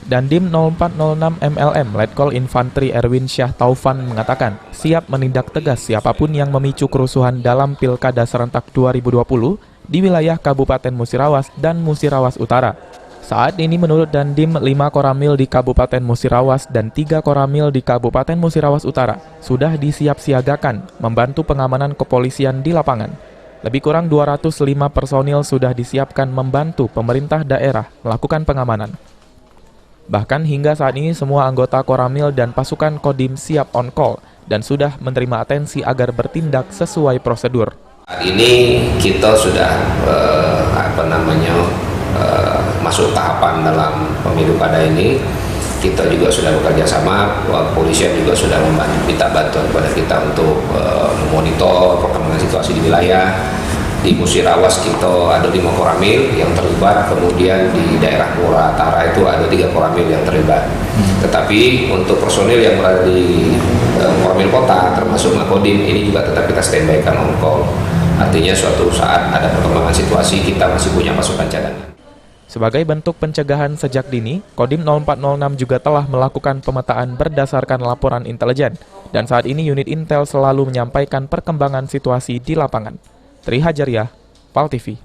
Dandim 0406 MLM Letkol Infantri Erwin Syah Taufan mengatakan siap menindak tegas siapapun yang memicu kerusuhan dalam Pilkada Serentak 2020 di wilayah Kabupaten Musirawas dan Musirawas Utara. Saat ini menurut Dandim, 5 koramil di Kabupaten Musirawas dan 3 koramil di Kabupaten Musirawas Utara sudah disiapsiagakan membantu pengamanan kepolisian di lapangan. Lebih kurang 205 personil sudah disiapkan membantu pemerintah daerah melakukan pengamanan. Bahkan hingga saat ini semua anggota koramil dan pasukan Kodim siap on call dan sudah menerima atensi agar bertindak sesuai prosedur. Ini kita sudah masuk tahapan dalam pemilu kada ini. Kita juga sudah bekerja sama, kepolisian juga sudah minta bantuan kepada kita untuk memonitor perkembangan situasi di wilayah. Di Musirawas kita ada 5 koramil yang terlibat, kemudian di daerah Muratara itu ada 3 koramil yang terlibat. Tetapi untuk personil yang berada di koramil kota termasuk Makodim ini juga tetap kita standby kan on call. Artinya suatu saat ada perkembangan situasi kita masih punya pasukan cadangan. Sebagai bentuk pencegahan sejak dini, Kodim 0406 juga telah melakukan pemetaan berdasarkan laporan intelijen dan saat ini unit Intel selalu menyampaikan perkembangan situasi di lapangan. Tri Hajariah, PAL TV.